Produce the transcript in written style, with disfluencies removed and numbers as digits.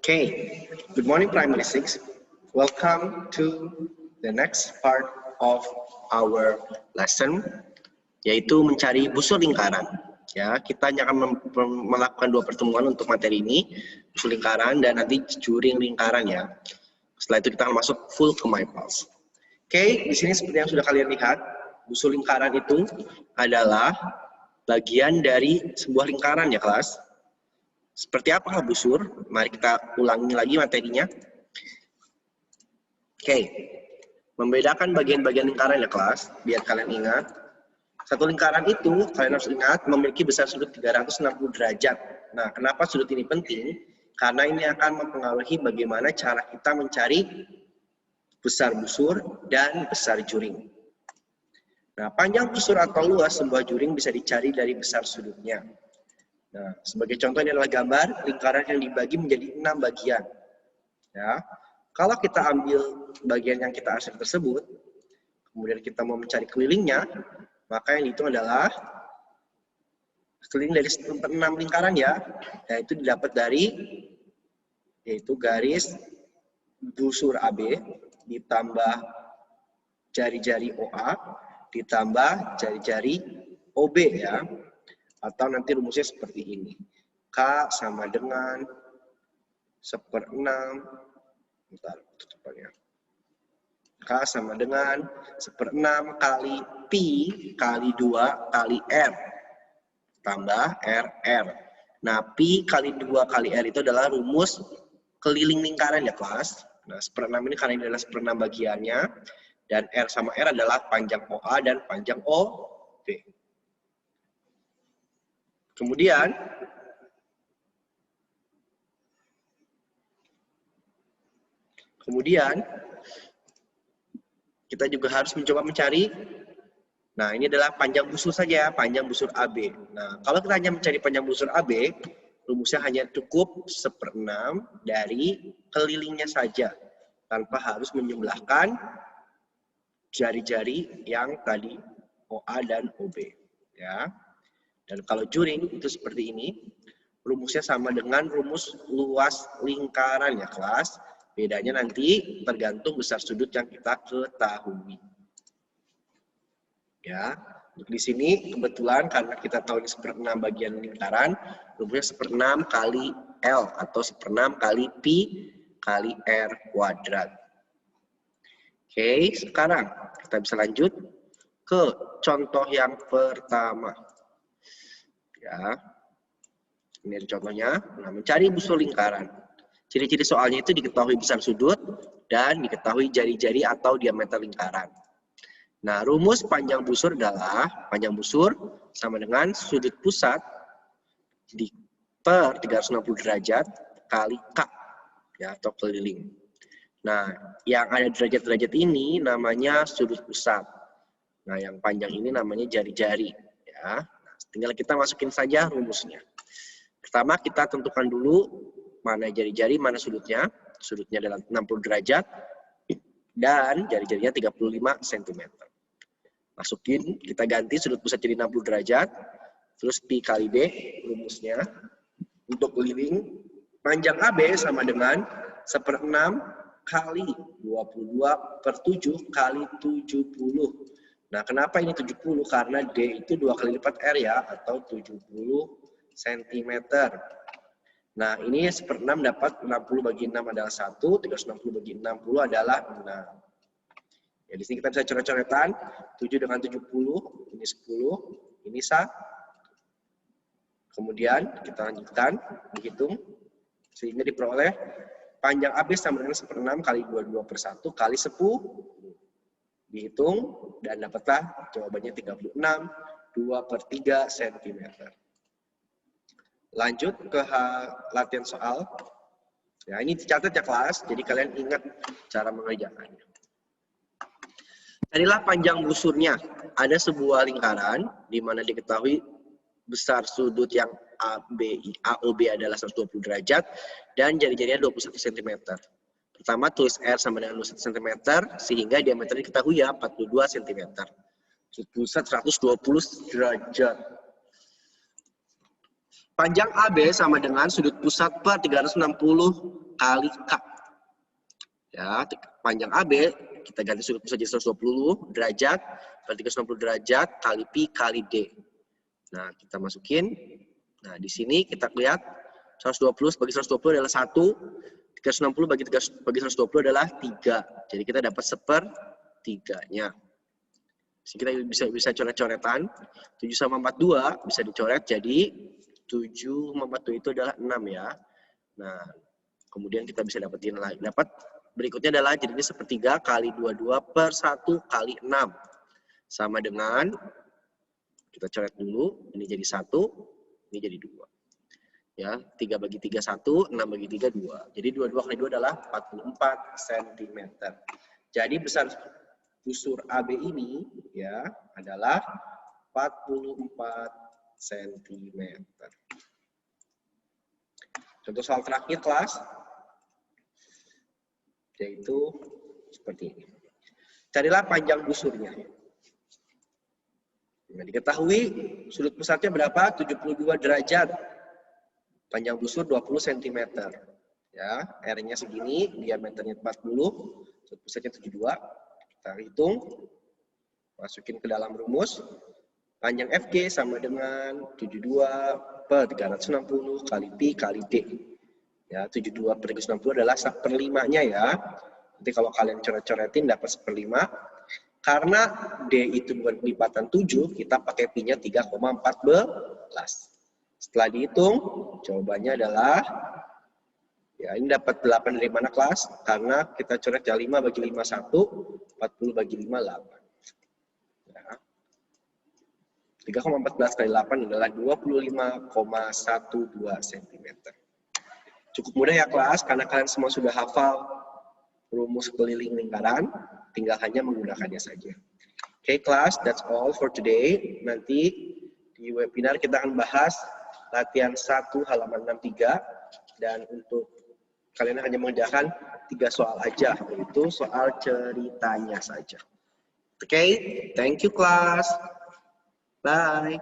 Okay, good morning primary 6. Welcome to the next part of our lesson, yaitu mencari busur lingkaran. Ya, kita hanya akan melakukan dua pertemuan untuk materi ini, busur lingkaran dan nanti juring lingkaran ya. Setelah itu kita akan masuk full ke MyPulse. Oke, di sini seperti yang sudah kalian lihat, busur lingkaran itu adalah bagian dari sebuah lingkaran ya kelas. Seperti apa busur? Mari kita ulangi lagi materinya. Oke, membedakan bagian-bagian lingkaran ya kelas, biar kalian ingat. Satu lingkaran itu, kalian harus ingat, memiliki besar sudut 360 derajat. Nah, kenapa sudut ini penting? Karena ini akan mempengaruhi bagaimana cara kita mencari besar busur dan besar juring. Nah, panjang busur atau luas sebuah juring bisa dicari dari besar sudutnya. Nah, sebagai contoh ini adalah gambar lingkaran yang dibagi menjadi 6 bagian. Ya, kalau kita ambil bagian yang kita arsip tersebut, kemudian kita mau mencari kelilingnya, maka yang dihitung adalah keliling dari 6 lingkaran ya, yaitu didapat dari yaitu garis busur AB ditambah jari-jari OA ditambah jari-jari OB ya. Atau nanti rumusnya seperti ini. K sama dengan 1/6. Bentar, tutupannya. K sama dengan 1/6 kali Pi kali 2 kali R. Tambah RR. Nah, Pi kali 2 kali R itu adalah rumus keliling lingkaran ya kelas. Nah, 1/6 ini karena ini adalah 1/6 bagiannya. Dan R sama R adalah panjang OA dan panjang OB. Kemudian, kita juga harus mencoba mencari, nah ini adalah panjang busur saja, panjang busur AB. Nah, kalau kita hanya mencari panjang busur AB, rumusnya hanya cukup 1/6 dari kelilingnya saja, tanpa harus menjumlahkan jari-jari yang tadi OA dan OB. Ya. Dan kalau juring itu seperti ini, rumusnya sama dengan rumus luas lingkaran ya kelas. Bedanya nanti tergantung besar sudut yang kita ketahui. Ya, di sini kebetulan karena kita tahu ini 1/6 bagian lingkaran, rumusnya 1/6 kali L atau 1/6 kali Pi kali R kuadrat. Oke, sekarang kita bisa lanjut ke contoh yang pertama. Ya, ini ada contohnya. Nah, mencari busur lingkaran. Ciri-ciri soalnya itu diketahui besar sudut dan diketahui jari-jari atau diameter lingkaran. Nah, rumus panjang busur adalah panjang busur sama dengan sudut pusat per 360 derajat kali K ya, atau keliling. Nah, yang ada derajat-derajat ini namanya sudut pusat. Nah, yang panjang ini namanya jari-jari ya. Tinggal kita masukin saja rumusnya. Pertama kita tentukan dulu mana jari-jari, mana sudutnya. Sudutnya adalah 60 derajat dan jari-jarinya 35 cm. Masukin, kita ganti sudut pusat jadi 60 derajat. Terus Pi kali D rumusnya. Untuk keliling, panjang AB sama dengan 1/6 kali 22/7 kali 70. Nah, kenapa ini 70? Karena D itu 2 kali lipat R ya, atau 70 cm. Nah, ini 1/6 dapat 60 bagi 6 adalah 1, 360 bagi 60 adalah 6. Ya, di sini kita bisa coret-coretan, 7 dengan 70, ini 10, ini 1. Kemudian kita lanjutkan, dihitung, sehingga diperoleh panjang AB sama dengan 1/6 kali 22/1 kali 10. Dihitung dan dapatlah jawabannya 36, 2/3 cm. Lanjut ke latihan soal. Ya, ini dicatat ya kelas, jadi kalian ingat cara mengerjakannya. Carilah panjang busurnya. Ada sebuah lingkaran di mana diketahui besar sudut yang AOB adalah 120 derajat dan jari-jarinya 21 cm. Pertama, tulis R sama dengan 21 cm, sehingga diameter diketahui ya, 42 cm. Sudut pusat 120 derajat. Panjang AB sama dengan sudut pusat per 360 kali K. Ya, panjang AB kita ganti sudut pusat jadi 120 derajat, berarti 360 derajat kali pi kali D. Nah, kita masukin. Nah, di sini kita lihat 120 bagi 120 adalah 1, 360 bagi 120 adalah 3. Jadi kita dapat 1/3-nya. Kita bisa coret-coretan. 7 sama 42 bisa dicoret jadi 7 sama 42 itu adalah 6 ya. Nah, kemudian kita bisa dapetin lagi. Dapat berikutnya adalah jadinya 1/3 kali 22 per 1 kali 6. Sama dengan, kita coret dulu, ini jadi 1, ini jadi 2. Ya, 3 bagi 3 1, 6 bagi 3 2. Jadi 22 kali 2 adalah 44 cm. Jadi besar busur AB ini ya adalah 44 cm. Contoh soal terakhir kelas yaitu seperti ini. Carilah panjang busurnya. Nah, diketahui sudut pusatnya berapa? 72 derajat. Panjang busur 20 cm. Ya, R-nya segini, diameternya 40, sudut pusatnya 72. Kita hitung, masukin ke dalam rumus. Panjang FG sama dengan 72 per 360 kali pi kali D. Ya, 72 per 360 adalah 1/5-nya ya. Nanti kalau kalian coret-coretin dapat 1/5. Karena D itu bukan kelipatan 7, kita pakai pi-nya 3,14. Setelah dihitung, jawabannya adalah, ya ini dapat 8 dari mana kelas? Karena kita coret ya 5 bagi 5 1, 40 bagi 5 8. Ya. 3,14 kali 8 adalah 25,12 cm. Cukup mudah ya kelas, karena kalian semua sudah hafal rumus keliling lingkaran, tinggal hanya menggunakannya saja. Oke kelas, that's all for today. Nanti di webinar kita akan bahas latihan 1 halaman 63, dan untuk kalian hanya mengerjakan 3 soal aja, yaitu soal ceritanya saja. Oke, thank you class. Bye.